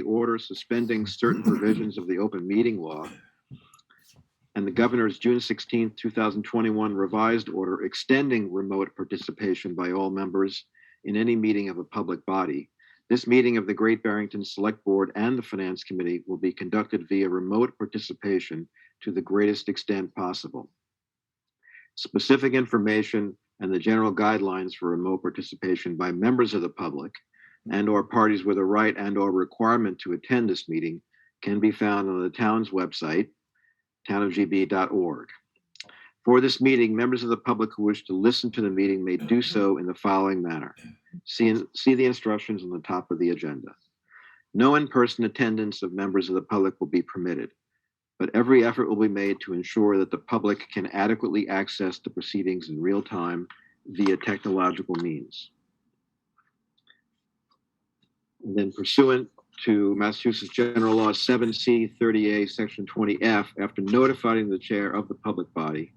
order suspending certain provisions of the open meeting law and the governor's June 16, 2021 revised order extending remote participation by all members in any meeting of a public body. This meeting of the Great Barrington Select Board and the Finance Committee will be conducted via remote participation to the greatest extent possible. Specific information and the general guidelines for remote participation by members of the public and/or parties with a right and/or requirement to attend this meeting can be found on the town's website, townofgb.org. For this meeting, members of the public who wish to listen to the meeting may do so in the following manner. See the instructions on the top of the agenda. No in-person attendance of members of the public will be permitted, but every effort will be made to ensure that the public can adequately access the proceedings in real time via technological means. And then pursuant to Massachusetts General Law 7C 30A Section 20F, after notifying the chair of the public body,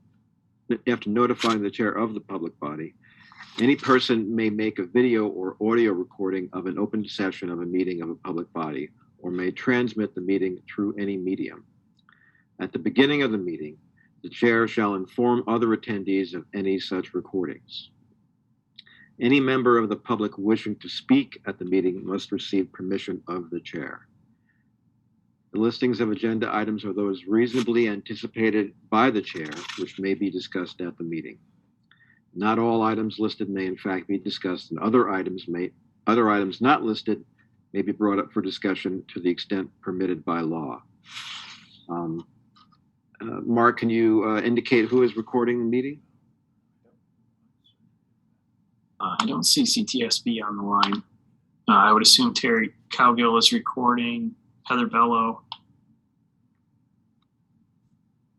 any person may make a video or audio recording of an open session of a meeting of a public body or may transmit the meeting through any medium. At the beginning of the meeting, the chair shall inform other attendees of any such recordings. Any member of the public wishing to speak at the meeting must receive permission of the chair. The listings of agenda items are those reasonably anticipated by the chair, which may be discussed at the meeting. Not all items listed may in fact be discussed, and other items not listed may be brought up for discussion to the extent permitted by law. Mark, can you indicate who is recording the meeting? I don't see CTSB on the line. I would assume Terry Cowgill is recording, Heather Bello,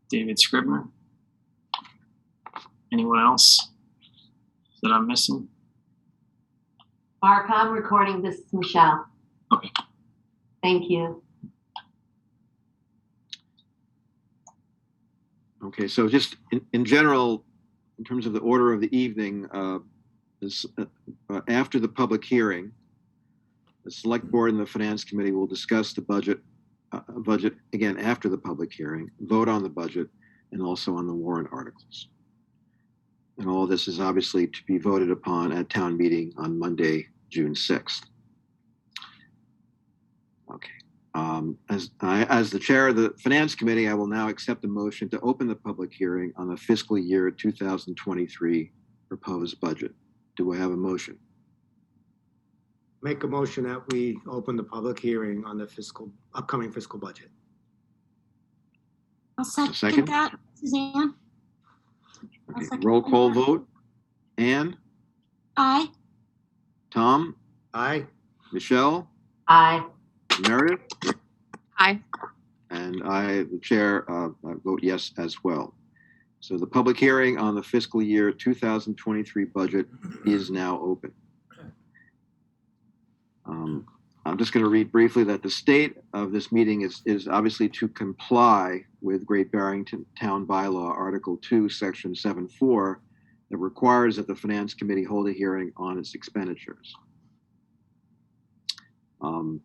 David Scribner. Anyone else that I'm missing? Mark, I'm recording. This is Michelle. Okay. Thank you. Okay, so just in general, in terms of the order of the evening, after the public hearing, the Select Board and the Finance Committee will discuss the budget again after the public hearing, vote on the budget, and also on the warrant articles. And all of this is obviously to be voted upon at town meeting on Monday, June 6th. Okay. As the chair of the Finance Committee, I will now accept a motion to open the public hearing on the fiscal year 2023 proposed budget. Do I have a motion? Make a motion that we open the public hearing on the upcoming fiscal budget. I'll second that, Suzanne. Okay. Roll call vote. Anne? Aye. Tom? Aye. Michelle? Aye. Meredith? Aye. And I, the chair, I vote yes as well. So the public hearing on the fiscal year 2023 budget is now open. I'm just going to read briefly that the state of this meeting is obviously to comply with Great Barrington Town Bylaw Article 2, Section 7.4, that requires that the Finance Committee hold a hearing on its expenditures. I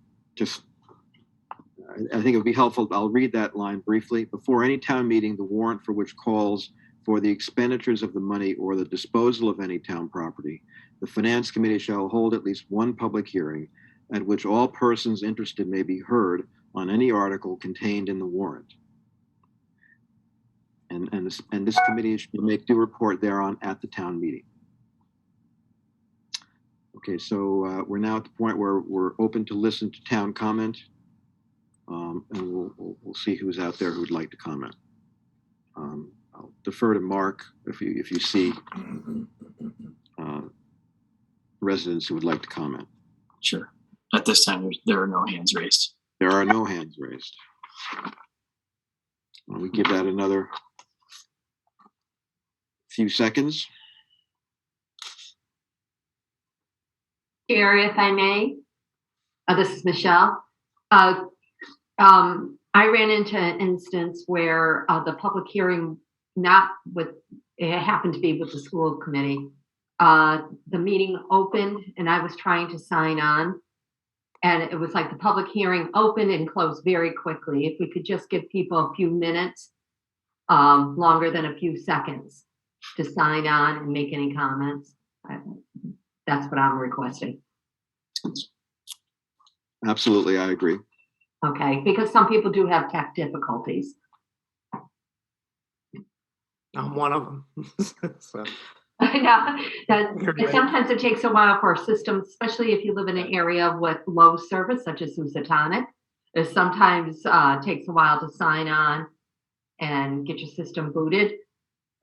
think it would be helpful, I'll read that line briefly. Before any town meeting, the warrant for which calls for the expenditures of the money or the disposal of any town property, the Finance Committee shall hold at least one public hearing at which all persons interested may be heard on any article contained in the warrant. And this committee shall make due report thereon at the town meeting. Okay, so we're now at the point where we're open to listen to town comment. And we'll see who's out there who'd like to comment. I'll defer to Mark if you see residents who would like to comment. Sure. At this time, there are no hands raised. There are no hands raised. Well, we give that another few seconds. Chair, if I may, this is Michelle. I ran into an instance where the public hearing, it happened to be with the school committee. The meeting opened and I was trying to sign on And it was like the public hearing opened and closed very quickly. If we could just give people a few minutes, longer than a few seconds to sign on and make any comments. That's what I'm requesting. Absolutely, I agree. Okay, because some people do have tech difficulties. I'm one of them. So, I know that sometimes it takes a while for a system, especially if you live in an area with low service, such as Housatonic. It sometimes takes a while to sign on and get your system booted.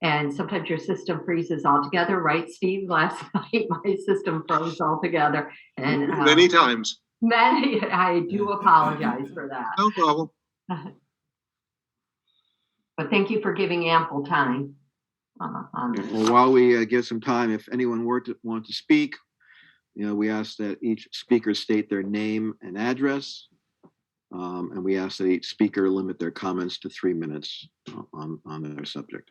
And sometimes your system freezes altogether, right, Steve? Last night, my system froze altogether. And many times. I do apologize for that. No problem. But thank you for giving ample time on this. Well, while we give some time, if anyone want to speak, we ask that each speaker state their name and address. And we ask that each speaker limit their comments to 3 minutes on their subject.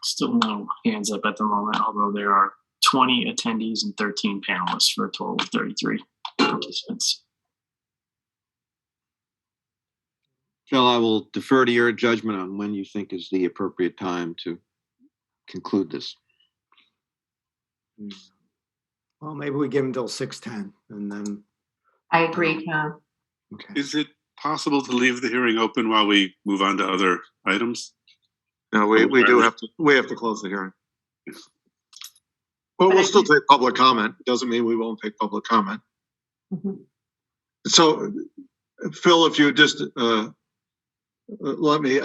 Still no hands up at the moment, although there are 20 attendees and 13 panelists for a total of 33 participants. Phil, I will defer to your judgment on when you think is the appropriate time to conclude this. well, maybe we give them till 6:10 and then, I agree, Tom. okay. Is it possible to leave the hearing open while we move on to other items? No, we do have to close the hearing. But we'll still take public comment. Doesn't mean we won't take public comment. Mhm. So, Phil, if you just I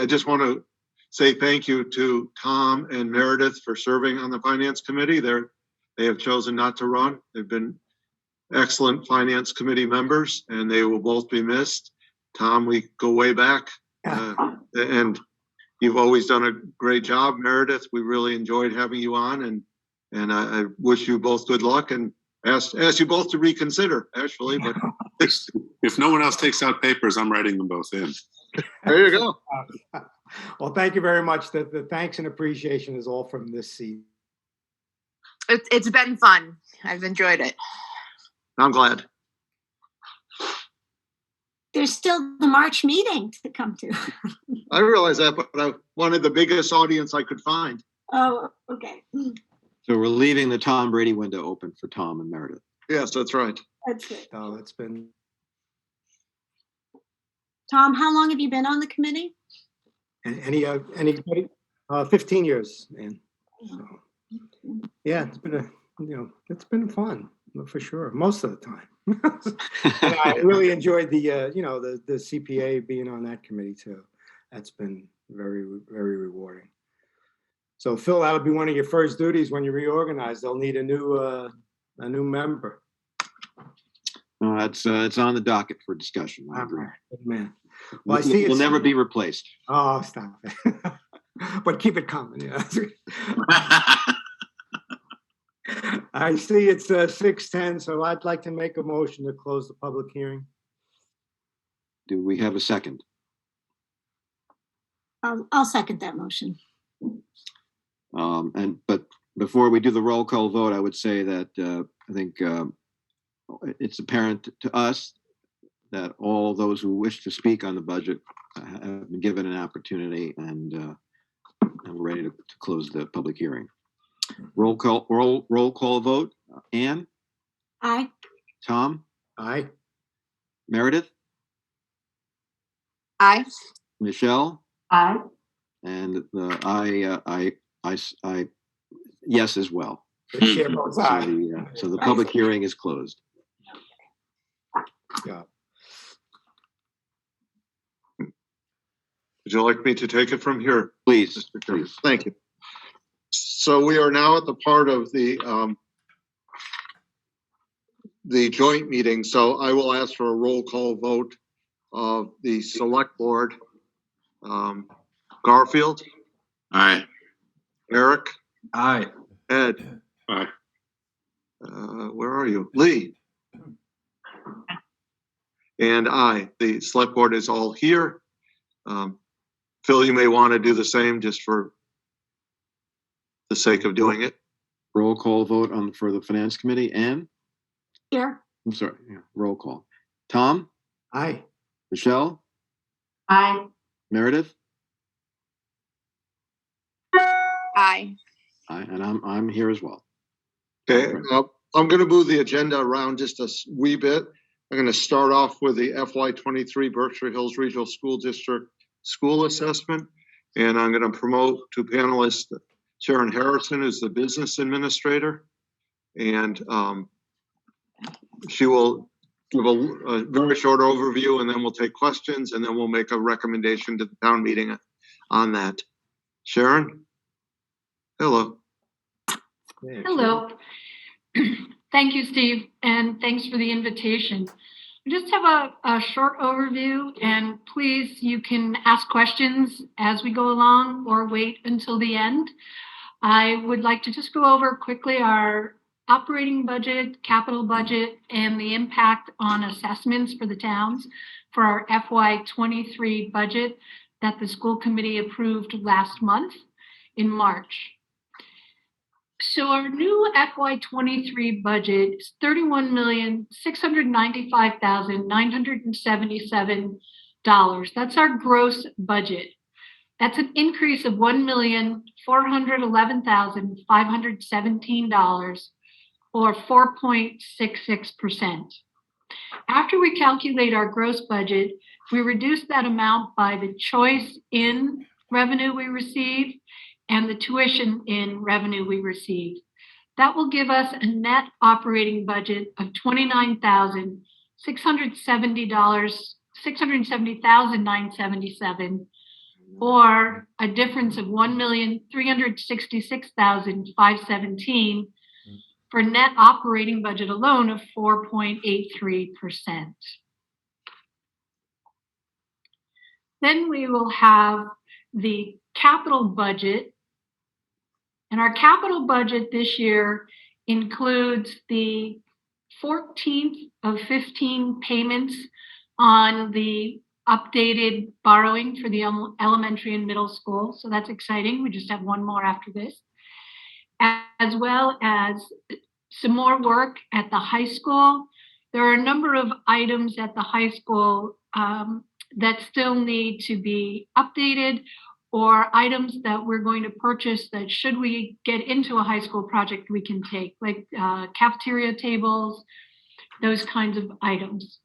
just want to say thank you to Tom and Meredith for serving on the Finance Committee. They have chosen not to run. They've been excellent Finance Committee members, and they will both be missed. Tom, we go way back, and you've always done a great job. Meredith, we really enjoyed having you on, and I wish you both good luck and ask you both to reconsider, actually. But If no one else takes out papers, I'm writing them both in. there you go. Well, thank you very much. The thanks and appreciation is all from this seat. It's been fun. I've enjoyed it. I'm glad. There's still the March meeting to come to. I realize that, but I wanted the biggest audience I could find. Oh, okay. So we're leaving the Tom Brady window open for Tom and Meredith. Yes, that's right. That's good. So it's been, Tom, how long have you been on the committee? anybody? 15 years, man. So, yeah, it's been fun for sure, most of the time. And I really enjoyed the CPA being on that committee too. That's been very, very rewarding. So Phil, that'll be one of your first duties when you reorganize. They'll need a new member. It's on the docket for discussion. I agree. Man. Well, I see We'll never be replaced. Oh, stop it. But keep it coming. Yeah. I see it's 6:10, so I'd like to make a motion to close the public hearing. Do we have a second? I'll second that motion. But before we do the roll call vote, I would say that I think it's apparent to us that all those who wish to speak on the budget have been given an opportunity, and we're ready to close the public hearing. Roll call vote. Ann, Aye. Tom, Aye. Meredith, Aye. Michelle, Aye. and I yes as well. The chair votes aye. So the public hearing is closed. Yeah. Would you like me to take it from here? Please, Mr. Chairman? please. Thank you. So we are now at the part of the joint meeting. So I will ask for a roll call vote of the select board. Garfield, Aye. Eric, Aye. Ed, Aye. where are you? Lee. And I, the select board is all here. Phil, you may want to do the same just for the sake of doing it. Roll call vote for the finance committee. Ann, Here. I'm sorry. Yeah, roll call. Tom, Aye. Michelle, Aye. Meredith, Aye. and I'm here as well. Okay, I'm going to move the agenda around just a wee bit. I'm going to start off with the FY23 Berkshire Hills Regional School District School Assessment, and I'm going to promote to panelist Sharon Harrison, who's the business administrator, and she will give a very short overview, and then we'll take questions, and then we'll make a recommendation to the town meeting on that. Sharon? Hello. Yeah, Hello. Thank you, Steve, and thanks for the invitation. I just have a short overview, and please, you can ask questions as we go along or wait until the end. I would like to just go over quickly our operating budget, capital budget, and the impact on assessments for the towns for our FY23 budget that the school committee approved last month in March. So our new FY23 budget is $31,695,977. That's our gross budget. That's an increase of $1,411,517, or 4.66%. After we calculate our gross budget, we reduce that amount by the choice in revenue we receive and the tuition in revenue we receive. That will give us a net operating budget of $670,977, or a difference of $1,366,517 for net operating budget alone of 4.83%. Then we will have the capital budget. And our capital budget this year includes the 14th of 15 payments on the updated borrowing for the elementary and middle school. So that's exciting. We just have one more after this, as well as some more work at the high school. There are a number of items at the high school that still need to be updated, or items that we're going to purchase that, should we get into a high school project, we can take, like cafeteria tables, those kinds of items.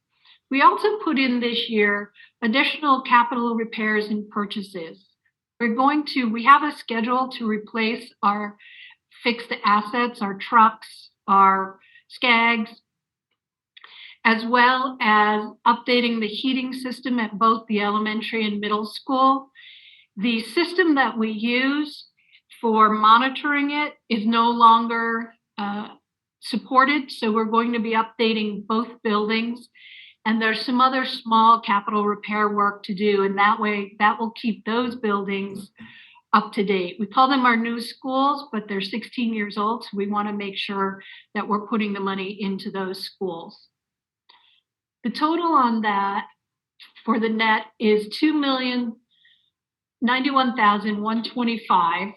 We also put in this year additional capital repairs and purchases. We have a schedule to replace our fixed assets, our trucks, our SCAGs, as well as updating the heating system at both the elementary and middle school. The system that we use for monitoring it is no longer supported, so we're going to be updating both buildings. And there's some other small capital repair work to do, and that way that will keep those buildings up to date. We call them our new schools, but they're 16 years old, so we want to make sure that we're putting the money into those schools. The total on that for the net is $2,091,125.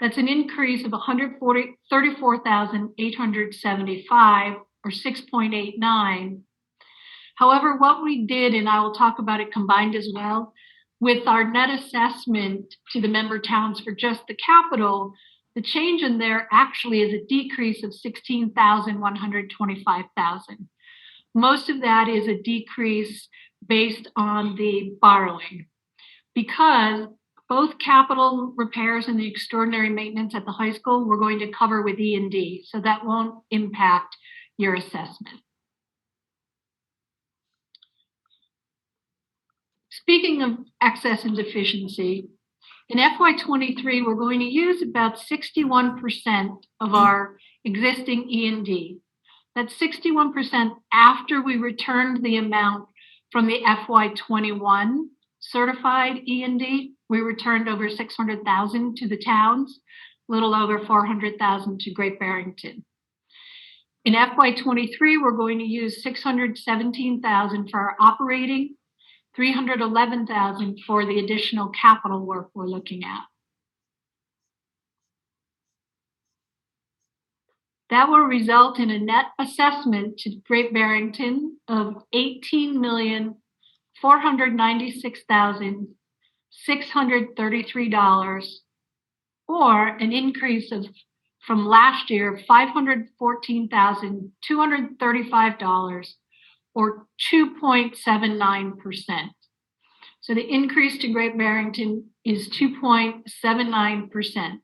That's an increase of 34,875 or 6.89. However, what we did, and I will talk about it combined as well, with our net assessment to the member towns for just the capital, the change in there actually is a decrease of 16,125,000. Most of that is a decrease based on the borrowing, because both capital repairs and the extraordinary maintenance at the high school we're going to cover with E&D, so that won't impact your assessment. Speaking of excess and deficiency, in FY23, we're going to use about 61% of our existing E&D. That's 61% after we returned the amount from the FY21 certified E&D. We returned over 600,000 to the towns, a little over 400,000 to Great Barrington. In FY23, we're going to use 617,000 for our operating, 311,000 for the additional capital work we're looking at. That will result in a net assessment to Great Barrington of $18,496,633, or an increase of from last year $514,235, or 2.79%. So the increase to Great Barrington is 2.79%.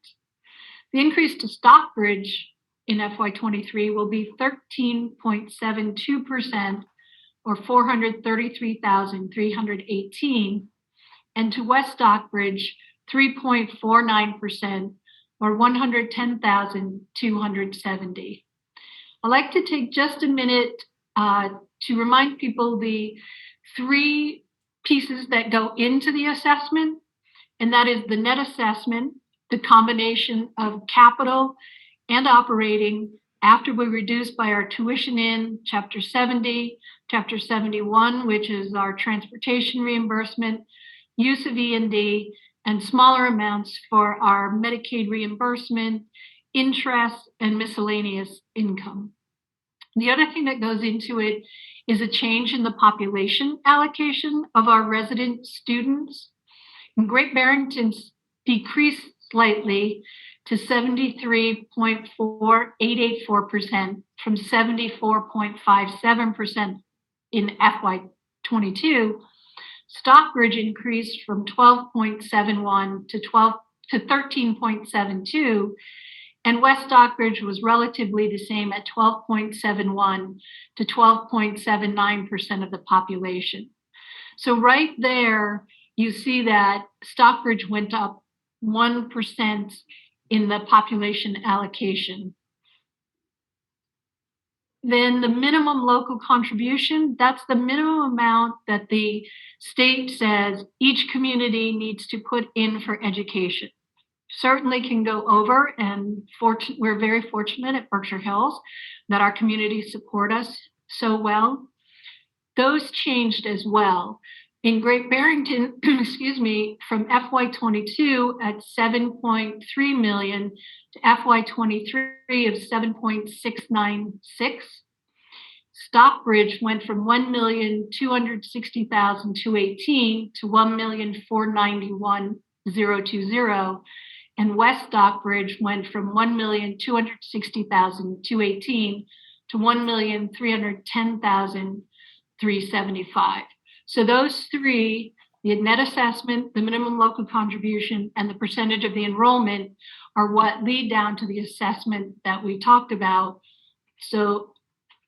The increase to Stockbridge in FY23 will be 13.72%, or 433,318, and to West Stockbridge 3.49%, or 110,270. I'd like to take just a minute to remind people the three pieces that go into the assessment, and that is the net assessment, the combination of capital and operating after we reduce by our tuition in Chapter 70, Chapter 71, which is our transportation reimbursement, use of E&D, and smaller amounts for our Medicaid reimbursement, interest, and miscellaneous income. The other thing that goes into it is a change in the population allocation of our resident students. And Great Barrington's decreased slightly to 73.4884% from 74.57% in FY22. Stockbridge increased from 12.71 to 13.72, and West Stockbridge was relatively the same at 12.71 to 12.79% of the population. So right there, you see that Stockbridge went up 1% in the population allocation. Then the minimum local contribution, that's the minimum amount that the state says each community needs to put in for education. Certainly can go over, and we're very fortunate at Berkshire Hills that our communities support us so well. Those changed as well. In Great Barrington, excuse me, from FY22 at 7.3 million to FY23 of 7.696. Stockbridge went from 1,260,218 to 1,491,020, and West Stockbridge went from 1,260,218 to 1,310,375. So those three, the net assessment, the minimum local contribution, and the percentage of the enrollment are what lead down to the assessment that we talked about. So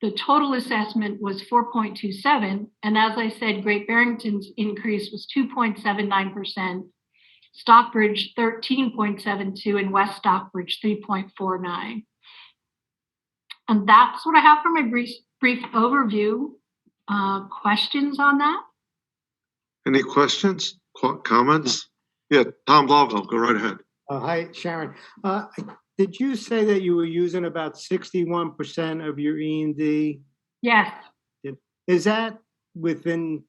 the total assessment was 4.27. And as I said, Great Barrington's increase was 2.79%, Stockbridge 13.72, and West Stockbridge 3.49. And that's what I have for my brief overview. Questions on that? Any questions, comments? Yeah, Tom Blavell, go right ahead. Hi, Sharon. Did you say that you were using about 61% of your E&D? Yes. Is that within,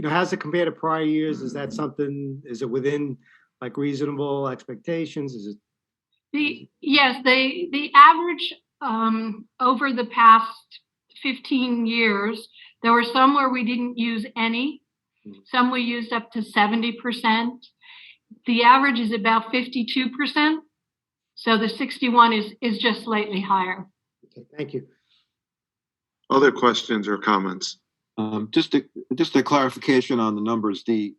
how's it compared to prior years? Is that something, is it within like reasonable expectations? Is it? The average over the past 15 years, there were some where we didn't use any, some we used up to 70%. The average is about 52%. So the 61 is just slightly higher. Okay, thank you. Other questions or comments? Just a clarification on the numbers. The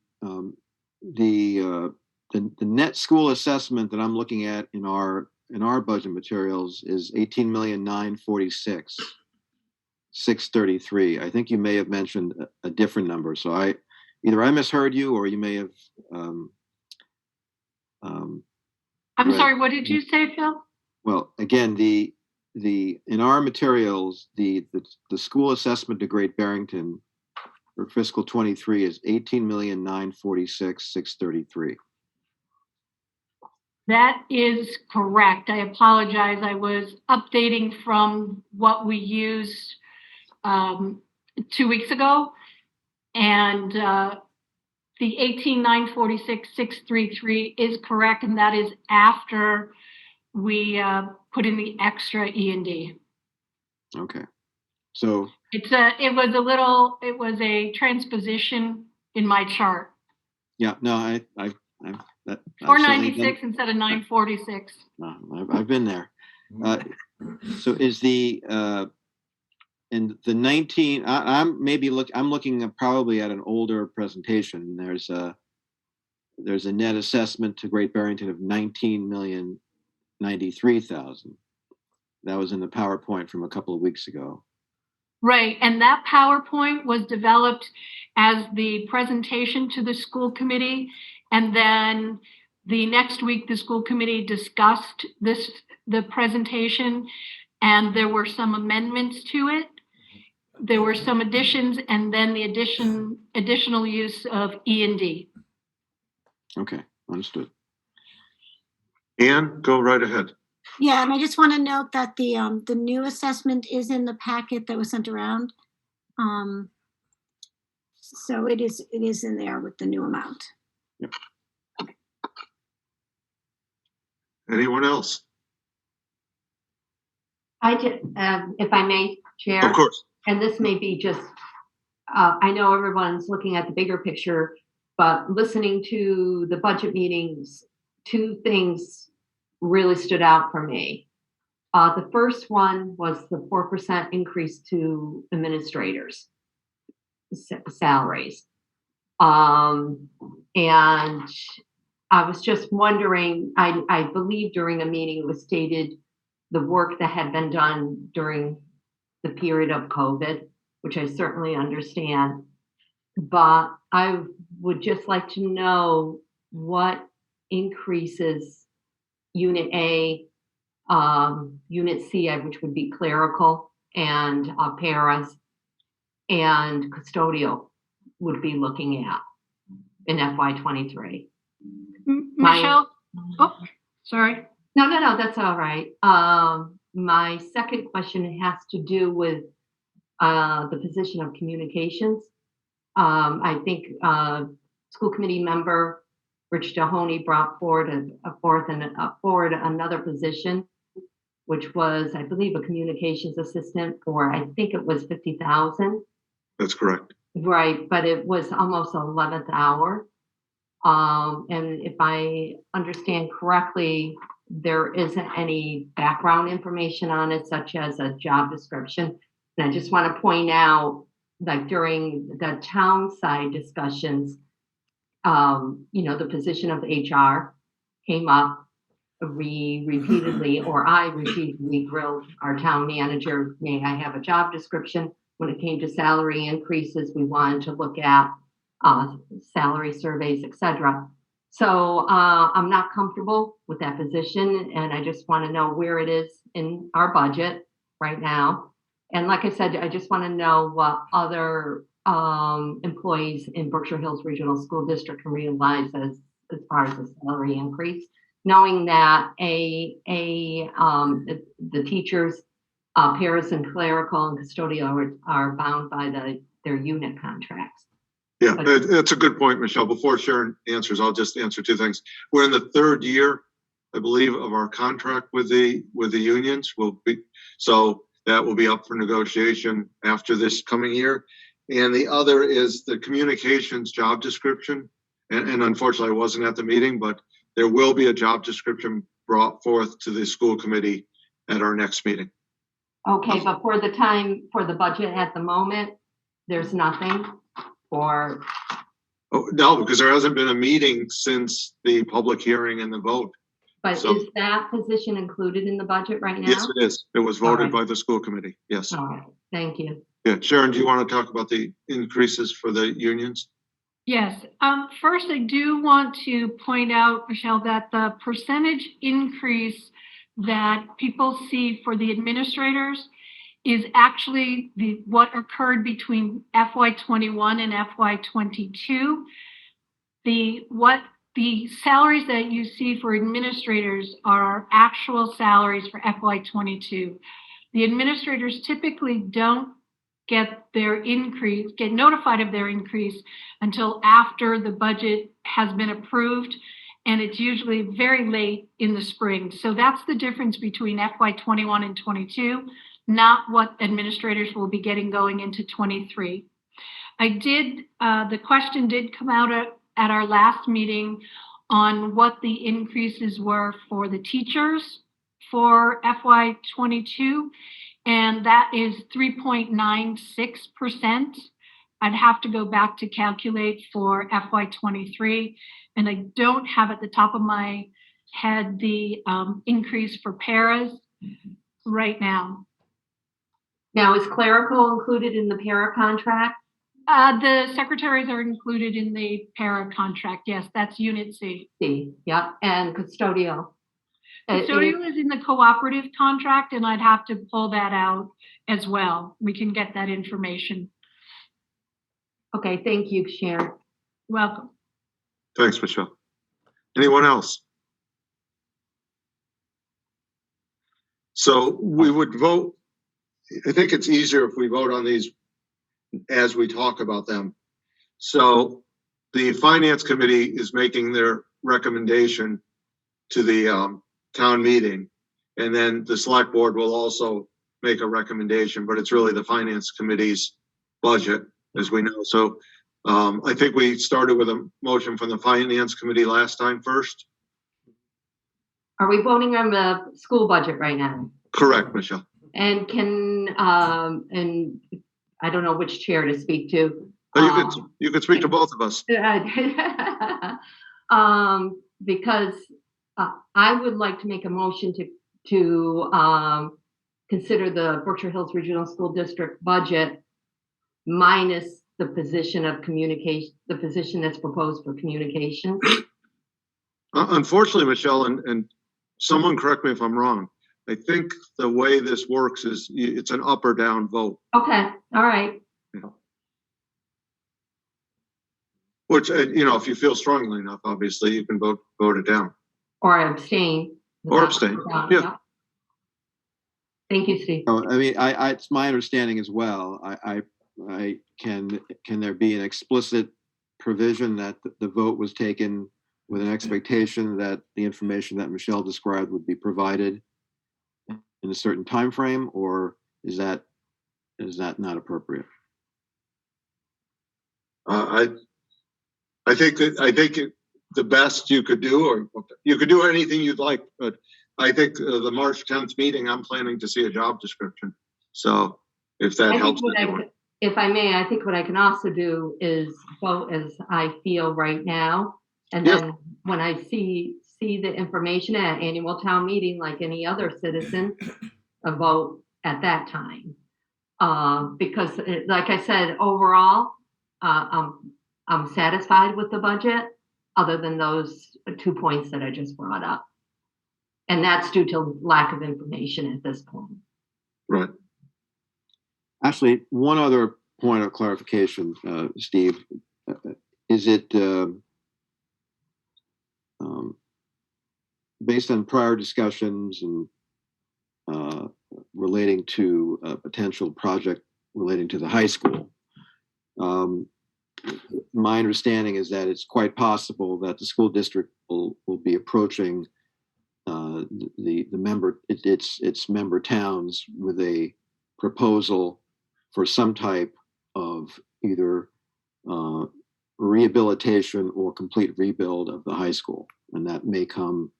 net school assessment that I'm looking at in our budget materials is 18,946,633. I think you may have mentioned a different number. So I misheard you, or you may have. I'm sorry, what did you say, Phil? Well, again, the in our materials, the school assessment to Great Barrington for fiscal 23 is 18,946,633. That is correct. I apologize. I was updating from what we used 2 weeks ago. And the 18,946,633 is correct. And that is after we put in the extra E&D. Okay. So It was a transposition in my chart. yeah, no, that 496 instead of 946. No, I've been there. So is the in the 19? I'm looking probably at an older presentation. There's a net assessment to Great Barrington of 19,093,000. That was in the PowerPoint from a couple of weeks ago. Right, and that PowerPoint was developed as the presentation to the school committee, and then the next week the school committee discussed the presentation, and there were some amendments to it. There were some additions, and then the additional use of E&D. Okay, understood. Ann, go right ahead. Yeah, and I just want to note that the new assessment is in the packet that was sent around. So it is in there with the new amount. Yep. Anyone else? If I may, Chair. Of course. And this may be just, I know everyone's looking at the bigger picture, but listening to the budget meetings, two things really stood out for me. The first one was the 4% increase to administrators' salaries. And I was just wondering, I believe during a meeting it was stated the work that had been done during the period of COVID, which I certainly understand. But I would just like to know what increases Unit A, Unit C, which would be clerical and paras, and custodial would be looking at in FY23. Michelle? Oh, sorry. No, that's all right. My second question has to do with the position of communications. I think school committee member Rich Dahoney brought forward another position, which was, I believe, a communications assistant for, I think it was 50,000. That's correct. Right, but it was almost 11th hour. And if I understand correctly, there isn't any background information on it, such as a job description. And I just want to point out, like during the town side discussions, the position of HR came up. We repeatedly, or I repeatedly grilled our town manager, may I have a job description? When it came to salary increases, we wanted to look at salary surveys, etc. So I'm not comfortable with that position, and I just want to know where it is in our budget right now. And like I said, I just want to know what other employees in Berkshire Hills Regional School District can realize as far as the salary increase, knowing that the teachers, paras and clerical and custodial are bound by their unit contracts. Yeah, that's a good point, Michelle. Before Sharon answers, I'll just answer two things. We're in the third year, I believe, of our contract with the unions. So that will be up for negotiation after this coming year. And the other is the communications job description. And unfortunately, I wasn't at the meeting, but there will be a job description brought forth to the school committee at our next meeting. Okay, but for the budget at the moment, there's nothing for, Oh, no, because there hasn't been a meeting since the public hearing and the vote. but So- is that position included in the budget right now? Yes, it is. It was voted Alright. by the school committee. Yes. All right, thank you. Yeah. Sharon, do you want to talk about the increases for the unions? Yes. First, I do want to point out, Michelle, that the percentage increase that people see for the administrators is actually what occurred between FY21 and FY22. The salaries that you see for administrators are actual salaries for FY22. The administrators typically don't get notified of their increase until after the budget has been approved, and it's usually very late in the spring. So that's the difference between FY21 and 22, not what administrators will be getting going into 23. The question did come out at our last meeting on what the increases were for the teachers for FY22. And that is 3.96%. I'd have to go back to calculate for FY23. And I don't have at the top of my head the increase for paras right now. Now, is clerical included in the para contract? The secretaries are included in the para contract. Yes, that's Unit C. C, yeah, and custodial. Custodial is in the cooperative contract, and I'd have to pull that out as well. We can get that information. Okay, thank you, Sharon. Welcome. Thanks, Michelle. Anyone else? So we would vote. I think it's easier if we vote on these as we talk about them. So the finance committee is making their recommendation to the town meeting, and then the select board will also make a recommendation, but it's really the finance committee's budget, as we know. So I think we started with a motion from the finance committee last time first. Are we voting on the school budget right now? Correct, Michelle. And and I don't know which chair to speak to. You could speak to both of us. Because I would like to make a motion to consider the Berkshire Hills Regional School District budget minus the position of communication, the position that's proposed for communications. Unfortunately, Michelle, and someone correct me if I'm wrong, I think the way this works is it's an up or down vote. Okay, all right. Which, if you feel strongly enough, obviously, you can vote it down. Or abstain. Or abstain, yeah. Thank you, Steve. Oh, I mean, it's my understanding as well. Can there be an explicit provision that the vote was taken with an expectation that the information that Michelle described would be provided in a certain time frame, or is that not appropriate? I think the best you could do, or you could do anything you'd like, but I think the March 10th meeting, I'm planning to see a job description. So if that helps. If I may, I think what I can also do is vote as I feel right now. And then when I see the information at annual town meeting, like any other citizen, a vote at that time. Because like I said, overall, I'm satisfied with the budget, other than those 2 points that I just brought up. And that's due to lack of information at this point. Right. Actually, one other point of clarification, Steve, is it based on prior discussions and relating to a potential project relating to the high school, my understanding is that it's quite possible that the school district will be approaching the member, its member towns with a proposal for some type of either rehabilitation or complete rebuild of the high school. And that may come,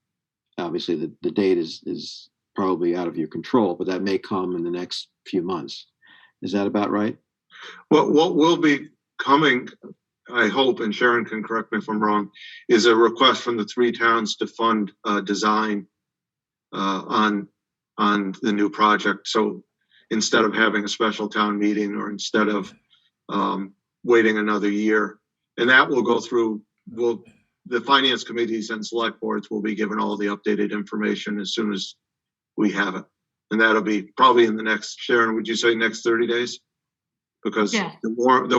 obviously the date is probably out of your control, but that may come in the next few months. Is that about right? What will be coming, I hope, and Sharon can correct me if I'm wrong, is a request from the 3 towns to fund design on the new project. So instead of having a special town meeting, or instead of waiting another year, and that will go through, the finance committees and select boards will be given all the updated information as soon as we have it. And that'll be probably in the next, Sharon, would you say next 30 days? Because Yes. the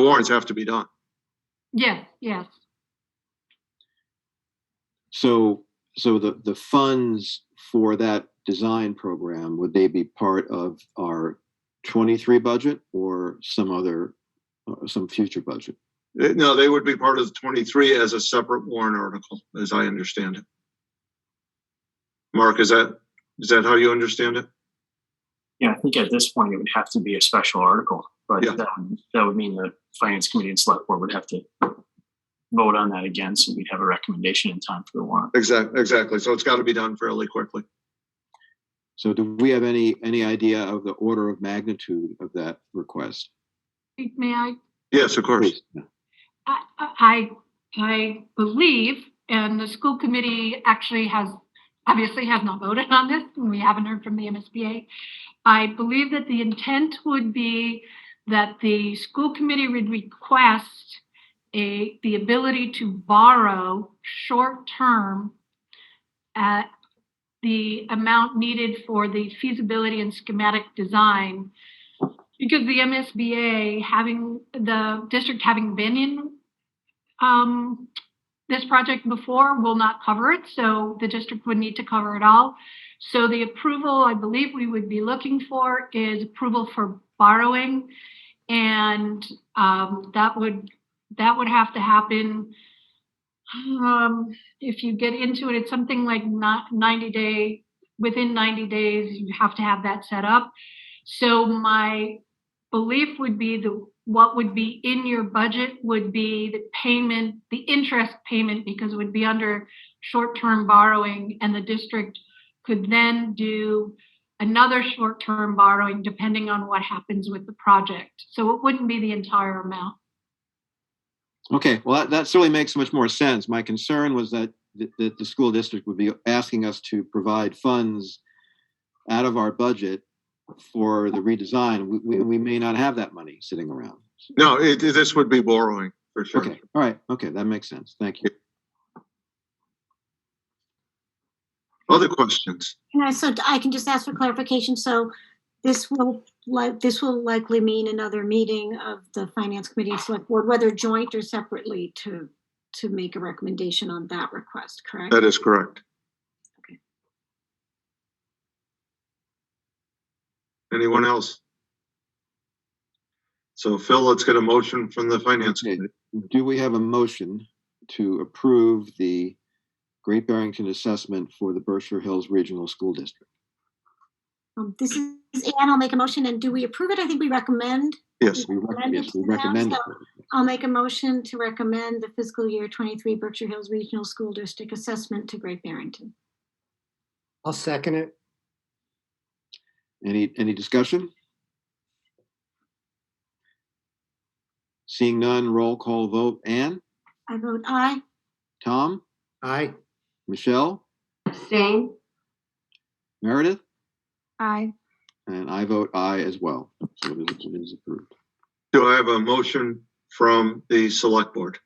warrants have to be done. Yes, yes. So the funds for that design program, would they be part of our 23 budget or some other, some future budget? No, they would be part of the 23 as a separate warrant article, as I understand it. Mark, is that how you understand it? Yeah, I think at this point it would have to be a special article, but Yeah. that would mean the finance committee and select board would have to vote on that again, so we'd have a recommendation in time for the warrant. Exactly. So it's got to be done fairly quickly. So do we have any idea of the order of magnitude of that request? May I? Yes, of course. Please. Yeah. I believe, and the school committee actually obviously has not voted on this, and we haven't heard from the MSBA. I believe that the intent would be that the school committee would request the ability to borrow short-term at the amount needed for the feasibility and schematic design, because the MSBA, the district having been in this project before, will not cover it. So the district would need to cover it all. So the approval I believe we would be looking for is approval for borrowing. And that would have to happen. If you get into it, it's something like within 90 days, you have to have that set up. So my belief would be what would be in your budget would be the interest payment, because it would be under short-term borrowing, and the district could then do another short-term borrowing depending on what happens with the project. So it wouldn't be the entire amount. Okay, well, that certainly makes much more sense. My concern was that the school district would be asking us to provide funds out of our budget for the redesign. We may not have that money sitting around. No, this would be borrowing for sure. Okay, all right. Okay, that makes sense. Thank you. Other questions? So I can just ask for clarification. So this will likely mean another meeting of the finance committee and select board, whether joint or separately, to make a recommendation on that request, correct? That is correct. Okay. Anyone else? So Phil, let's get a motion from the finance Okay. committee. Do we have a motion to approve the Great Barrington assessment for the Berkshire Hills Regional School District? This is Ann. I'll make a motion. And do we approve it? I think we recommend. Yes. We recommend it. So I'll make a motion to recommend the fiscal year 23 Berkshire Hills Regional School District assessment to Great Barrington. I'll second it. Any discussion? Seeing none, roll call vote. Ann? I vote aye. Tom? Aye. Michelle? Abstain? Meredith? Aye. And I vote aye as well. So it is approved. Do I have a motion from the select board?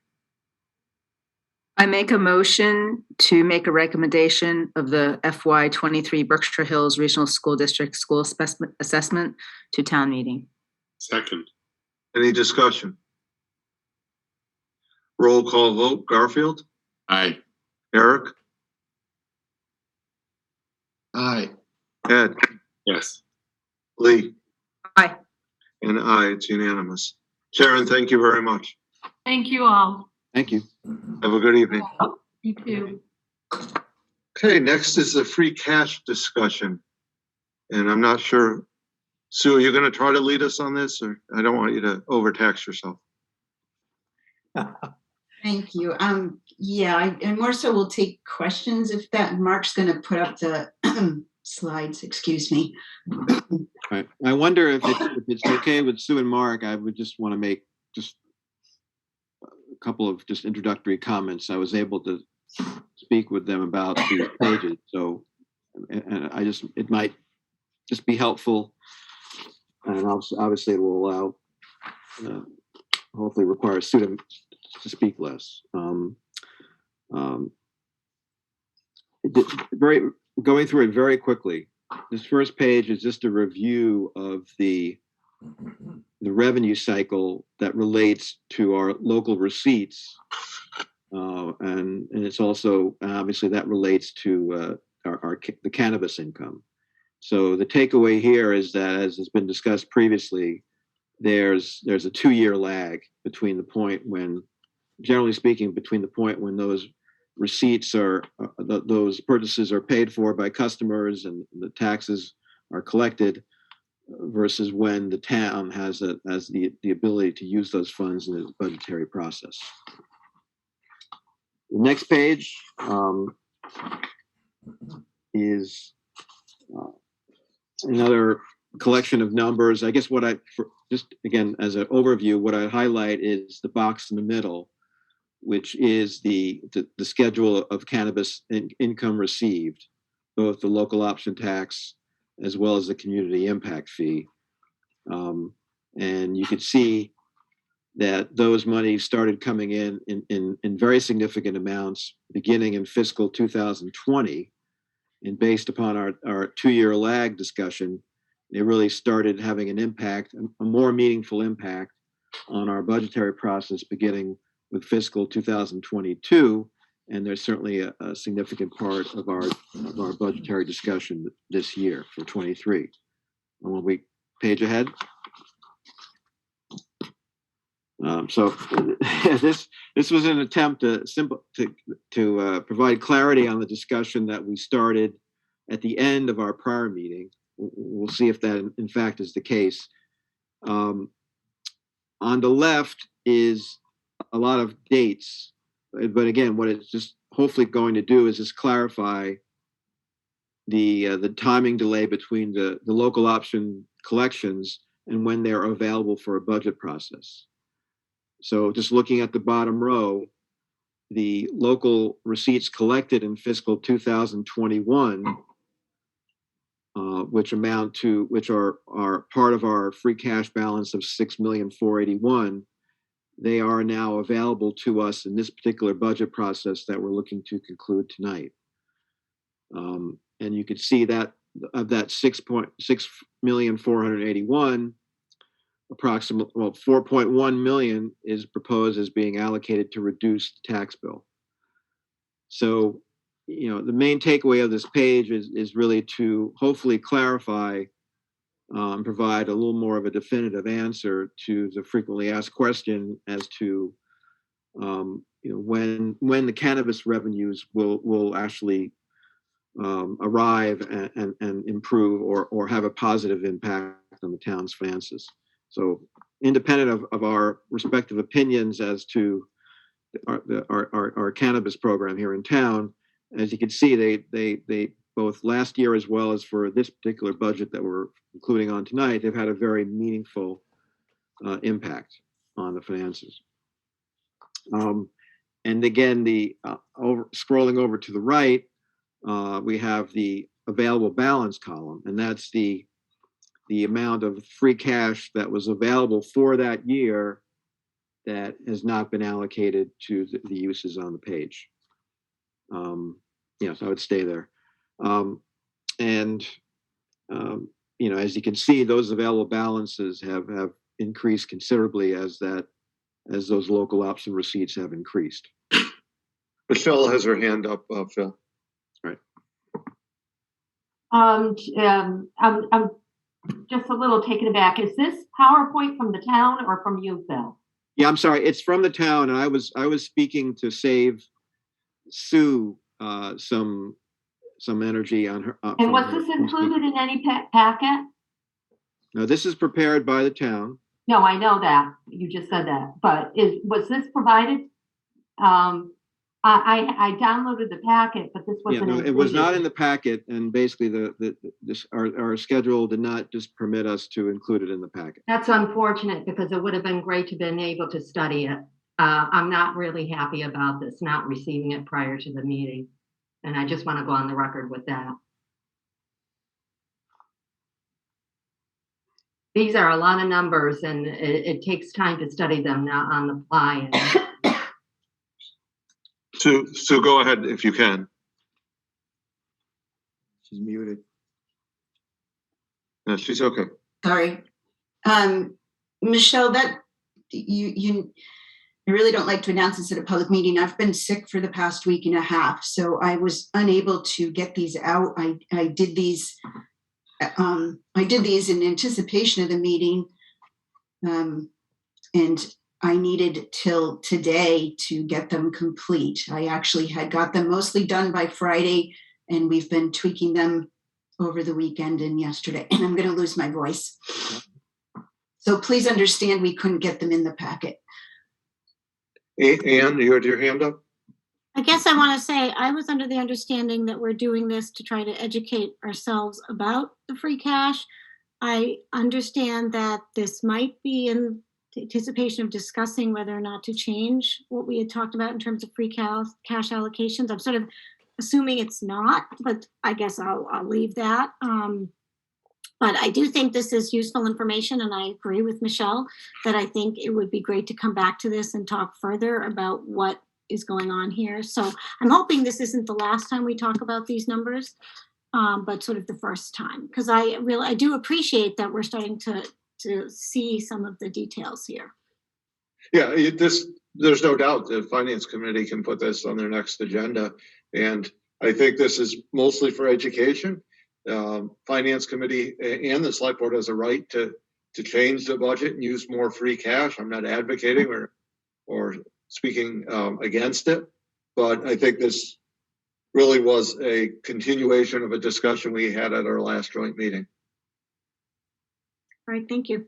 I make a motion to make a recommendation of the FY23 Berkshire Hills Regional School District School Assessment to town meeting. Second. Any discussion? Roll call vote. Garfield? Aye. Eric? Aye. Ed? Yes. Lee? Aye. And aye, it's unanimous. Sharon, thank you very much. Thank you all. Thank you. Have a good evening. You too. Okay, next is the free cash discussion. And I'm not sure, Sue, are you going to try to lead us on this, or I don't want you to overtax yourself? Thank you. Yeah, and more so we'll take questions if that Mark's going to put up the slides, excuse me. Right. I wonder if it's okay with Sue and Mark, I would just want to make just a couple of just introductory comments. I was able to speak with them about these pages. So, and it might just be helpful. And obviously it will allow, hopefully require Sue to speak less. Going through it very quickly. This first page is just a review of the revenue cycle that relates to our local receipts, and it's also obviously that relates to the cannabis income. So the takeaway here is that, as has been discussed previously, there's a 2-year lag between the point when, generally speaking, between the point when those receipts those purchases are paid for by customers and the taxes are collected, versus when the town has the ability to use those funds in its budgetary process. The next page is another collection of numbers. I guess just again as an overview, what I highlight is the box in the middle, which is the schedule of cannabis income received, both the local option tax as well as the community impact fee. And you could see that those monies started coming in very significant amounts beginning in fiscal 2020. And based upon our 2-year lag discussion, they really started having an impact, a more meaningful impact on our budgetary process beginning with fiscal 2022, and there's certainly a significant part of our budgetary discussion this year for 23. And when we page ahead. So this was an attempt to provide clarity on the discussion that we started at the end of our prior meeting. We'll see if that in fact is the case. On the left is a lot of dates, but again, what it's just hopefully going to do is just clarify the timing delay between the local option collections and when they're available for a budget process. So just looking at the bottom row, the local receipts collected in fiscal 2021, which are part of our free cash balance of $6,481,000, they are now available to us in this particular budget process that we're looking to conclude tonight. And you can see that of that $6,481,000, approximately, 4.1 million is proposed as being allocated to reduce the tax bill. So, the main takeaway of this page is really to hopefully clarify and provide a little more of a definitive answer to the frequently asked question as to when the cannabis revenues will actually arrive and improve or have a positive impact on the town's finances. So independent of our respective opinions as to our cannabis program here in town, as you can see, they both last year as well as for this particular budget that we're including on tonight, they've had a very meaningful impact on the finances. And again, scrolling over to the right, we have the available balance column, and that's the amount of free cash that was available for that year that has not been allocated to the uses on the page. So I would stay there. As you can see, those available balances have increased considerably as those local option receipts have increased. Michelle has her hand up, Phil. Right. I'm just a little taken aback. Is this PowerPoint from the town or from you, Phil? Yeah, I'm sorry. It's from the town, and I was speaking to save Sue some energy on her. And from was her- this included in any packet? No, this is prepared by the town. No, I know that. You just said that. But was this provided? I downloaded the packet, but this Yeah, wasn't no, included. it was not in the packet, and basically our schedule did not just permit us to include it in the packet. That's unfortunate because it would have been great to have been able to study it. I'm not really happy about this, not receiving it prior to the meeting. And I just want to go on the record with that. These are a lot of numbers and it takes time to study them now on the fly. So go ahead if you can. She's muted. No, she's okay. Sorry. Michelle, that I really don't like to announce this at a public meeting. I've been sick for the past week and a half, so I was unable to get these out. I did these in anticipation of the meeting, and I needed till today to get them complete. I actually had got them mostly done by Friday, and we've been tweaking them over the weekend and yesterday, and I'm going to lose my voice. So please understand we couldn't get them in the packet. Anne, you had your hand up? I guess I want to say I was under the understanding that we're doing this to try to educate ourselves about the free cash. I understand that this might be in anticipation of discussing whether or not to change what we had talked about in terms of free cash allocations. I'm sort of assuming it's not, but I guess I'll leave that. But I do think this is useful information, and I agree with Michelle that I think it would be great to come back to this and talk further about what is going on here. So I'm hoping this isn't the last time we talk about these numbers, but sort of the first time, because I do appreciate that we're starting to see some of the details here. Yeah, there's no doubt the Finance Committee can put this on their next agenda. And I think this is mostly for education. Finance Committee and the Select Board has a right to change the budget and use more free cash. I'm not advocating or speaking against it, but I think this really was a continuation of a discussion we had at our last joint meeting. All right, thank you.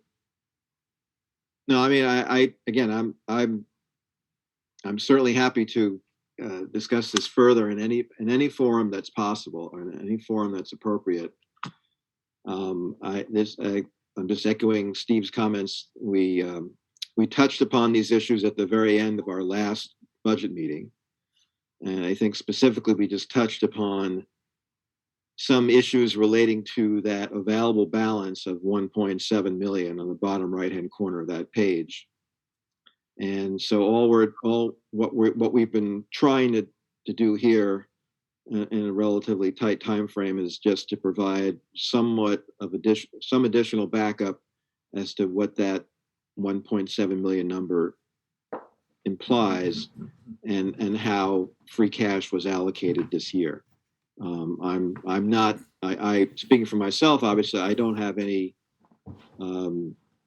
No, I mean, I'm certainly happy to discuss this further in any forum that's possible or in any forum that's appropriate. I'm just echoing Steve's comments. We touched upon these issues at the very end of our last budget meeting, and I think specifically we just touched upon some issues relating to that available balance of 1.7 million on the bottom right-hand corner of that page. And so what we've been trying to do here in a relatively tight time frame is just to provide some additional backup as to what that 1.7 million number implies and how free cash was allocated this year. I'm not speaking for myself, obviously I don't have any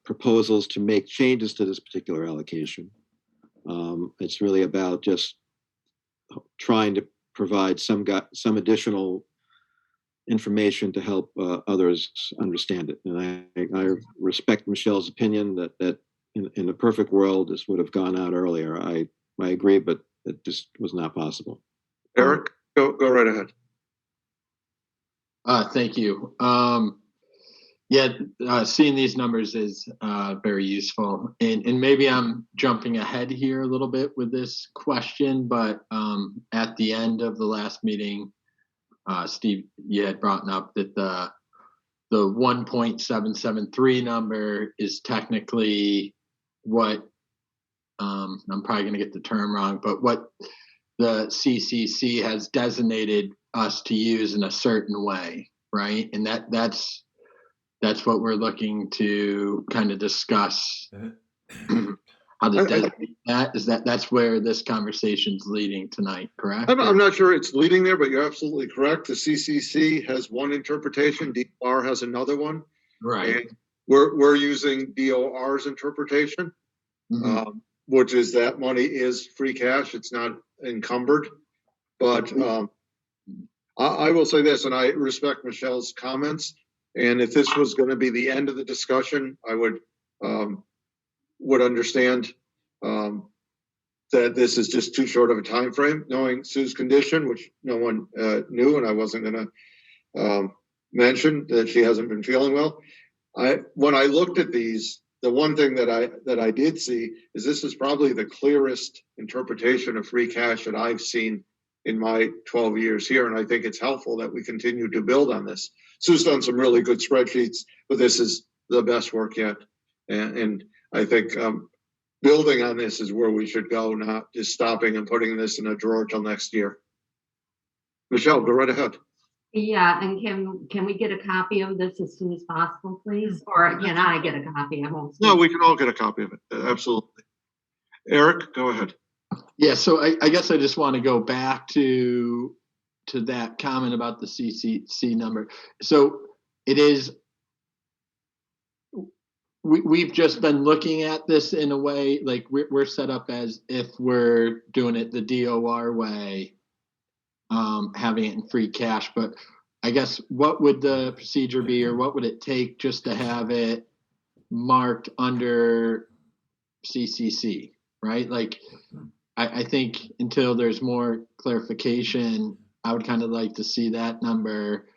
proposals to make changes to this particular allocation. It's really about just trying to provide some additional information to help others understand it. And I respect Michelle's opinion that in a perfect world this would have gone out earlier. I agree, but it just was not possible. Eric, go right ahead. Thank you. Seeing these numbers is very useful. And maybe I'm jumping ahead here a little bit with this question, but at the end of the last meeting, Steve, you had brought up that the 1.773 number is technically what, I'm probably going to get the term wrong, but what the CCC has designated us to use in a certain way, right? And that's what we're looking to kind of discuss. How to designate that. That's where this conversation's leading tonight, correct? I'm not sure it's leading there, but you're absolutely correct. The CCC has one interpretation, DOR has another one. Right. And we're using DOR's interpretation. Mm-hmm. which is that money is free cash. It's not encumbered. But I will say this, and I respect Michelle's comments. And if this was going to be the end of the discussion, I would understand that this is just too short of a time frame, knowing Sue's condition, which no one knew, and I wasn't going to mention that she hasn't been feeling well. When I looked at these, the one thing that I did see is this is probably the clearest interpretation of free cash that I've seen in my 12 years here, and I think it's helpful that we continue to build on this. Sue's done some really good spreadsheets, but this is the best work yet, and I think building on this is where we should go, not just stopping and putting this in a drawer till next year. Michelle, go right ahead. Yeah, and can we get a copy of this as soon as possible, please? Or can I get a copy? I won't. No, we can all get a copy of it. Absolutely. Eric, go ahead. Yeah, so I guess I just want to go back to that comment about the CCC number. So it is, we've just been looking at this in a way, like we're set up as if we're doing it the DOR way, having it in free cash. But I guess what would the procedure be, or what would it take just to have it marked under CCC, right? Like, I think until there's more clarification, I would kind of like to see that number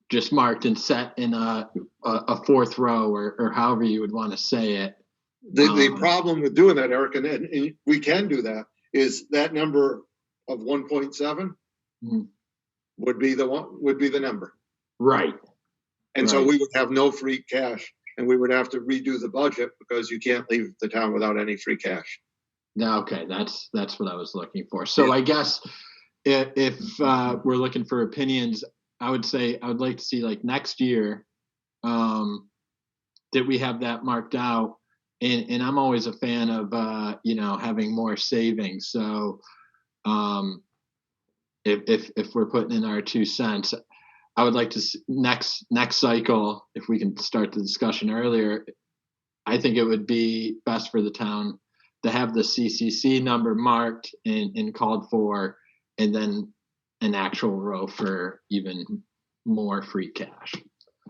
just marked and set in a fourth row, or however you would want to say it. The problem with doing that, Eric, and we can do that, is that number of 1.7 would be the number. Right. And so we would have no free cash, and we would have to redo the budget because you can't leave the town without any free cash. Okay, that's what I was looking for. So yeah. I guess if we're looking for opinions, I would say I would like to see, like, next year that we have that marked out. And I'm always a fan of having more savings. So if we're putting in our 2 cents, I would like to see next cycle, if we can start the discussion earlier, I think it would be best for the town to have the CCC number marked and called for, and then an actual row for even more free cash.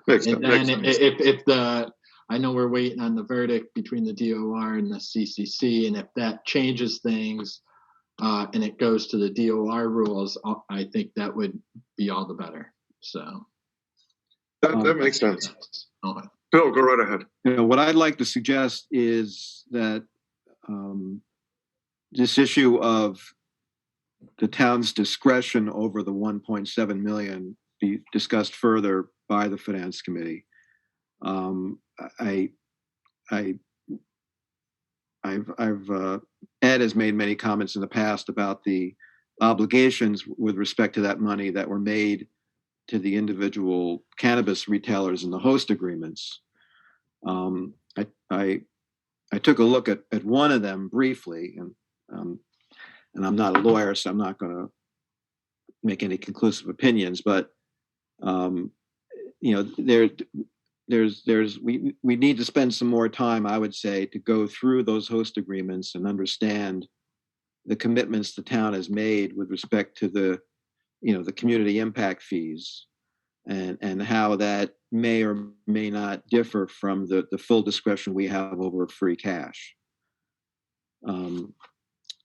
And then if I know we're waiting on the verdict between the DOR and the CCC, and if that changes things and it goes to the DOR rules, I think that would be all the better. So that makes sense. Okay. Bill, go right ahead. What I'd like to suggest is that this issue of the town's discretion over the 1.7 million be discussed further by the Finance Committee. Ed has made many comments in the past about the obligations with respect to that money that were made to the individual cannabis retailers in the host agreements. I took a look at one of them briefly, and I'm not a lawyer, so I'm not going to make any conclusive opinions. But we need to spend some more time, I would say, to go through those host agreements and understand the commitments the town has made with respect to the community impact fees, and how that may or may not differ from the full discretion we have over free cash.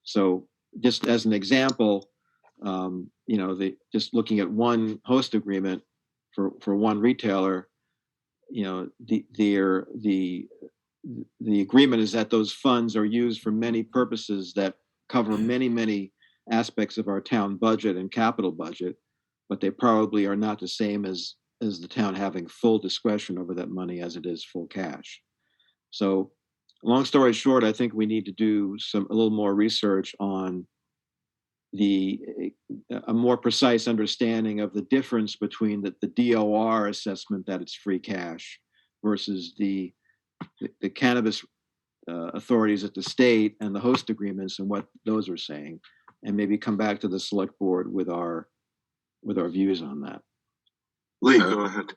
So just as an example, just looking at one host agreement for one retailer, the agreement is that those funds are used for many purposes that cover many aspects of our town budget and capital budget, but they probably are not the same as the town having full discretion over that money as it is full cash. So long story short, I think we need to do a little more research on a more precise understanding of the difference between the DOR assessment that it's free cash versus the cannabis authorities at the state and the host agreements and what those are saying, and maybe come back to the select board with our views on that. Lee, go ahead.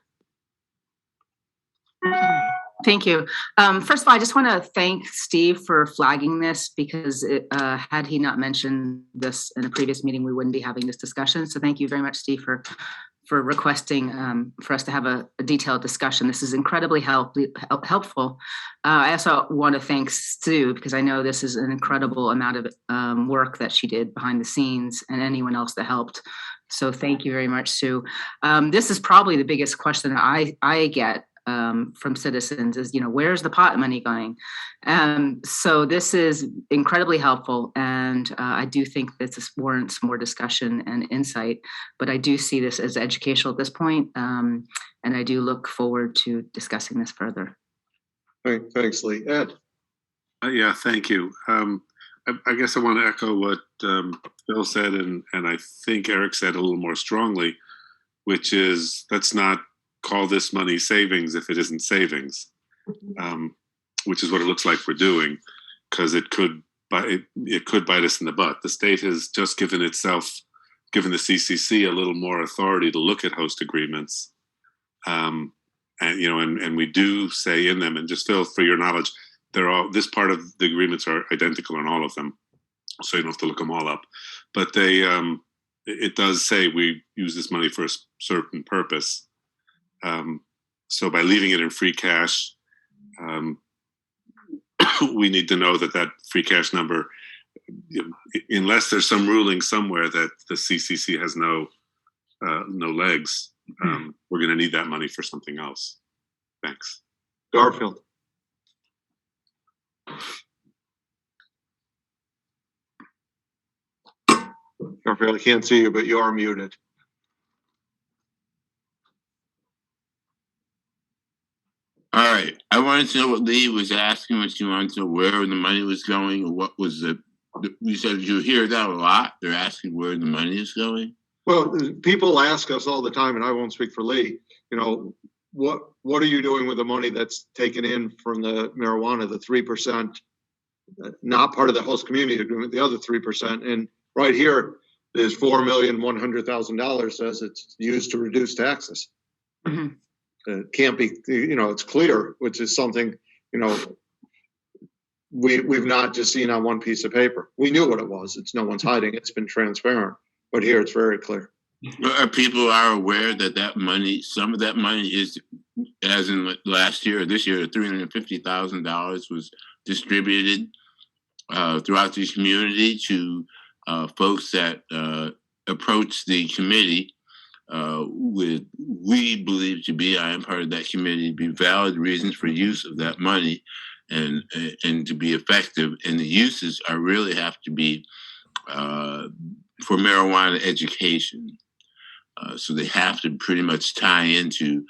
Thank you. First of all, I just want to thank Steve for flagging this because had he not mentioned this in a previous meeting, we wouldn't be having this discussion. So thank you very much, Steve, for requesting for us to have a detailed discussion. This is incredibly helpful. I also want to thank Sue because I know this is an incredible amount of work that she did behind the scenes and anyone else that helped. So thank you very much, Sue. This is probably the biggest question that I get from citizens is, where's the pot money going? So this is incredibly helpful. And I do think that this warrants more discussion and insight, but I do see this as educational at this point. And I do look forward to discussing this further. Thanks, Lee. Ed? Yeah, thank you. I guess I want to echo what Phil said, and I think Eric said a little more strongly, which is let's not call this money savings if it isn't savings, which is what it looks like we're doing, because it could bite us in the butt. The state has just given the CCC a little more authority to look at host agreements, and we do say in them, and just Phil, for your knowledge, this part of the agreements are identical in all of them, so you don't have to look them all up. But it does say we use this money for a certain purpose. So by leaving it in free cash, we need to know that free cash number, unless there's some ruling somewhere that the CCC has no legs, we're going to need that money for something else. Thanks. Garfield? Garfield, I can't see you, but you are muted. All right. I wanted to know what Lee was asking, what she wanted to know where the money was going, or what was you said you hear that a lot. They're asking where the money is going. Well, people ask us all the time, and I won't speak for Lee, what are you doing with the money that's taken in from the marijuana, the 3%, not part of the host community agreement, the other 3%. And right here is $4,100,000 says it's used to reduce taxes. Mm-hmm. It can't be, it's clear, which is something, we've not just seen on one piece of paper. We knew what it was. No one's hiding. It's been transparent, but here it's very clear. People are aware that money, some of that money is, as in last year or this year, $350,000 was distributed throughout the community to folks that approached the committee with we believe to be, I am part of that committee, be valid reasons for use of that money and to be effective. And the uses really have to be for marijuana education. So they have to pretty much tie into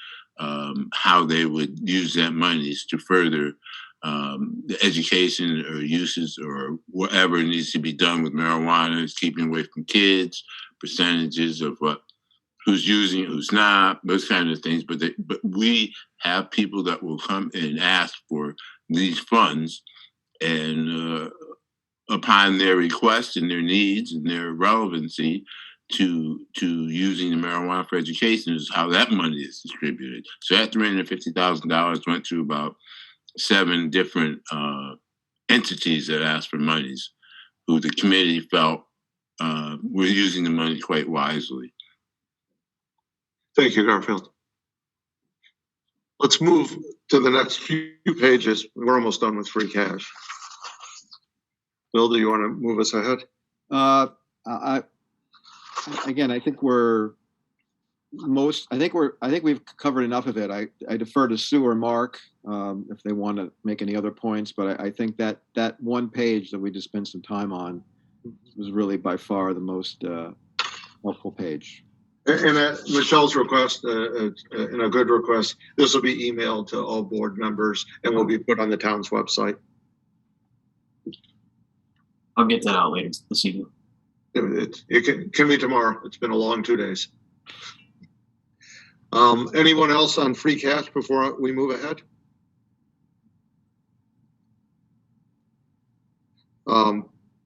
how they would use that monies to further the education or uses or whatever needs to be done with marijuana, is keeping away from kids, percentages of who's using, who's not, those kind of things. But we have people that will come and ask for these funds, and upon their request and their needs and their relevancy to using the marijuana for education is how that money is distributed. So that $350,000 went to about 7 different entities that asked for monies, who the committee felt were using the money quite wisely. Thank you, Garfield. Let's move to the next few pages. We're almost done with free cash. Bill, do you want to move us ahead? I think we've covered enough of it. I defer to Sue or Mark if they want to make any other points, but I think that one page that we just spent some time on was really by far the most helpful page. And at Michelle's request, and a good request, this will be emailed to all board members and will be put on the town's website. I'll get that out later this evening. It can be tomorrow. It's been a long 2 days. Anyone else on free cash before we move ahead?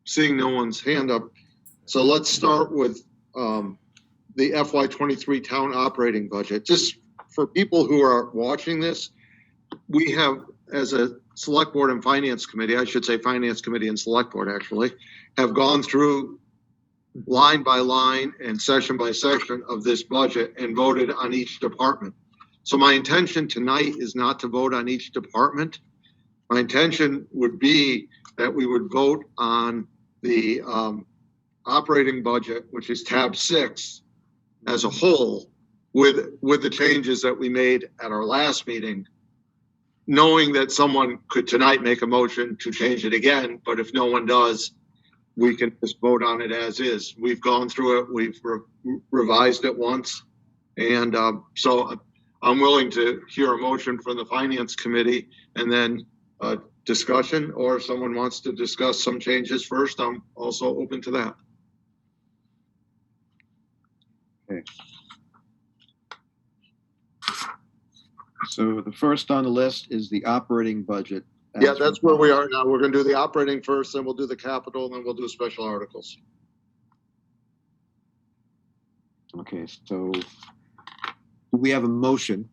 Seeing no one's hand up. So let's start with the FY23 town operating budget. Just for people who are watching this, we have, as a select board and finance committee, I should say finance committee and select board actually, have gone through line by line and session by session of this budget and voted on each department. So my intention tonight is not to vote on each department. My intention would be that we would vote on the operating budget, which is tab 6, as a whole, with the changes that we made at our last meeting, knowing that someone could tonight make a motion to change it again, but if no one does, we can just vote on it as is. We've gone through it, we've revised it once, and so I'm willing to hear a motion from the finance committee and then a discussion, or if someone wants to discuss some changes first, I'm also open to that. Okay. So the first on the list is the operating budget. Yeah, that's where we are now. We're gonna do the operating first, then we'll do the capital, then we'll do special articles. Okay, so do we have a motion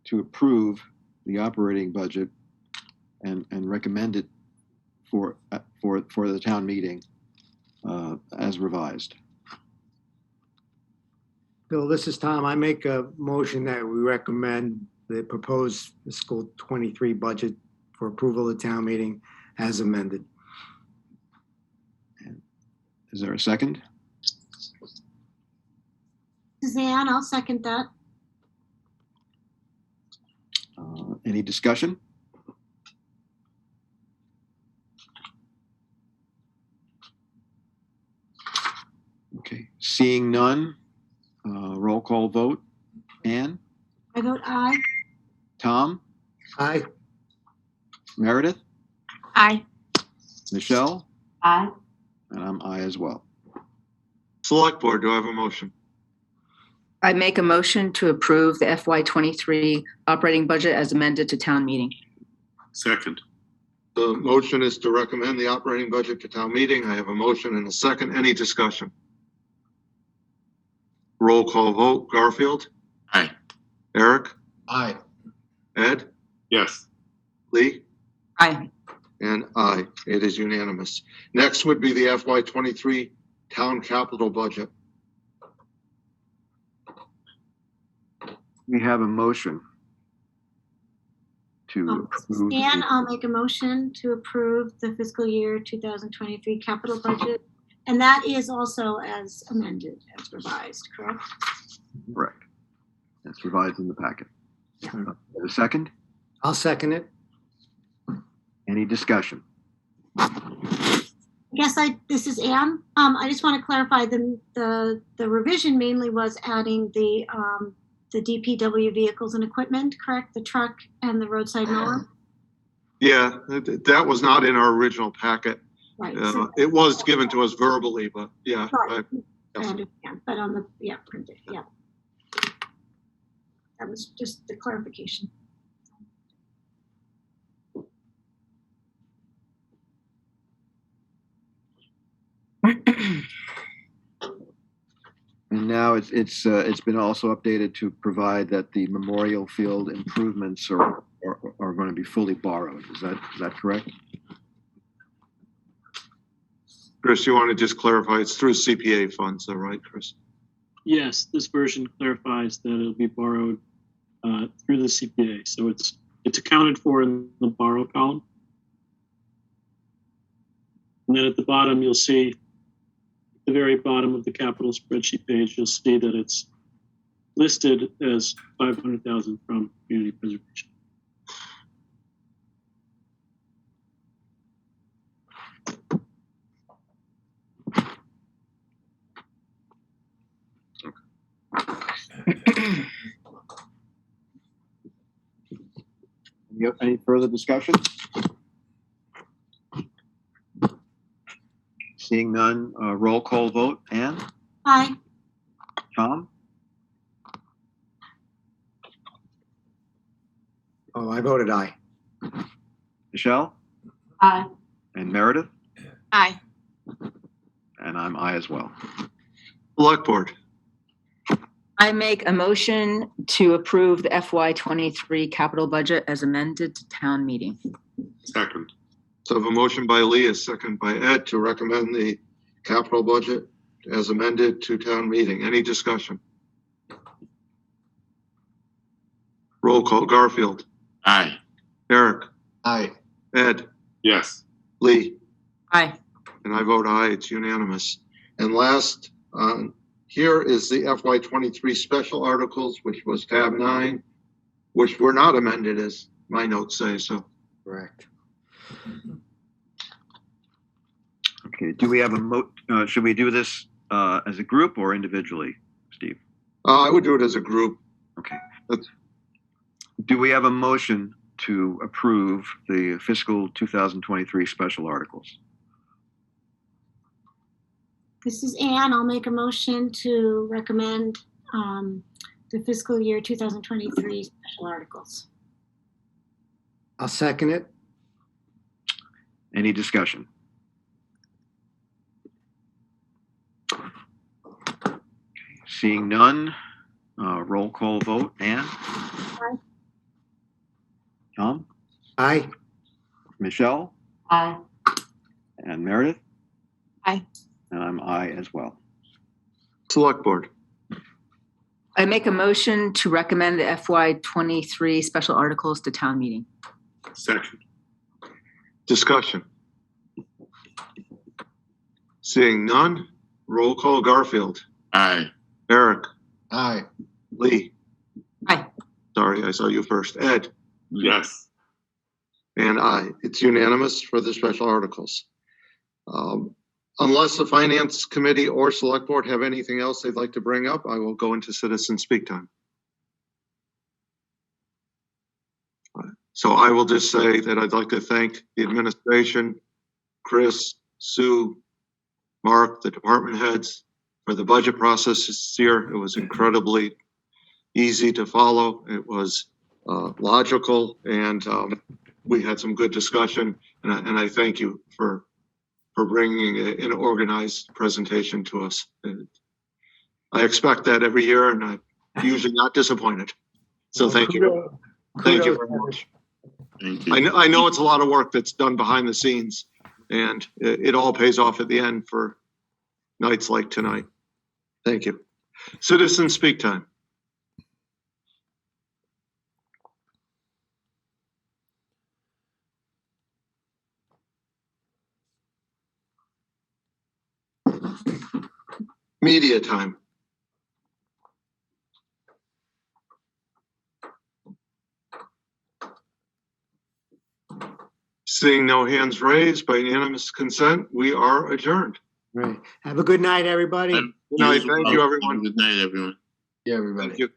to approve the operating budget and recommend it for the town meeting as revised? Bill, this is Tom. I make a motion that we recommend the proposed fiscal 23 budget for approval at town meeting as amended. Is there a second? Suzanne, I'll second that. Any discussion? Okay, seeing none, roll call vote. Anne? I vote aye. Tom? Aye. Meredith? Aye. Michelle? Aye. And I'm aye as well. Select board, do I have a motion? I make a motion to approve the FY23 operating budget as amended to town meeting. Second. The motion is to recommend the operating budget to town meeting. I have a motion and a second. Any discussion? Roll call vote. Garfield? Aye. Eric? Aye. Ed? Yes. Lee? Aye. And aye. It is unanimous. Next would be the FY23 town capital budget. We have a motion to approve. Stan, I'll make a motion to approve the fiscal year 2023 capital budget. And that is also as amended, as revised, correct? Correct. That's revised in the packet. A second? I'll second it. Any discussion? This is Anne. I just want to clarify the revision mainly was adding the DPW vehicles and equipment, correct? The truck and the roadside mower? Yeah, that was not in our original packet. Right. It was given to us verbally, but yeah. Right. I understand, but on the, printed, That was just the clarification. And now it's been also updated to provide that the memorial field improvements are going to be fully borrowed. Is that correct? Chris, you want to just clarify? It's through CPA funds, though, right, Chris? Yes, this version clarifies that it'll be borrowed through the CPA. So it's accounted for in the borrow column. And then at the bottom, you'll see at the very bottom of the capital spreadsheet page, you'll see that it's listed as 500,000 from community preservation. Any further discussion? Seeing none, roll call vote. Anne? Aye. Tom? Oh, I voted aye. Michelle? Aye. And Meredith? Aye. And I'm aye as well. Select board. I make a motion to approve the FY23 capital budget as amended to town meeting. Second. So I have a motion by Lee, a second by Ed to recommend the capital budget as amended to town meeting. Any discussion? Roll call. Garfield. Aye. Eric. Aye. Ed. Yes. Lee. Aye. And I vote aye. It's unanimous. And last, here is the FY23 special articles, which was tab 9, which were not amended, as my notes say. So Correct. Okay, do we have should we do this as a group or individually, Steve? I would do it as a group. Okay. That's- Do we have a motion to approve the fiscal 2023 special articles? This is Anne. I'll make a motion to recommend the fiscal year 2023 special articles. I'll second it. Any discussion? Seeing none, roll call vote. Anne? Aye. Tom? Aye. Michelle? Aye. And Meredith? Aye. And I'm aye as well. Select board. I make a motion to recommend the FY23 special articles to town meeting. Second. Discussion. Seeing none, roll call. Garfield. Aye. Eric. Aye. Lee. Aye. Sorry, I saw you first. Ed. Yes. And aye. It's unanimous for the special articles. Unless the finance committee or select board have anything else they'd like to bring up, I will go into citizen speak time. So I will just say that I'd like to thank the administration, Chris, Sue, Mark, the department heads for the budget process this year. It was incredibly easy to follow. It was logical, and we had some good discussion. And I thank you for bringing an organized presentation to us. I expect that every year, and I'm usually not disappointed. So thank you. Thank you very much. Thank you. I know it's a lot of work that's done behind the scenes, and it all pays off at the end for nights like tonight. Thank you. Citizen speak time. Media time. Seeing no hands raised, by unanimous consent, we are adjourned. Right. Have a good night, everybody. Good night. Thank you, everyone. Good night, everyone. Yeah, everybody. Thank you.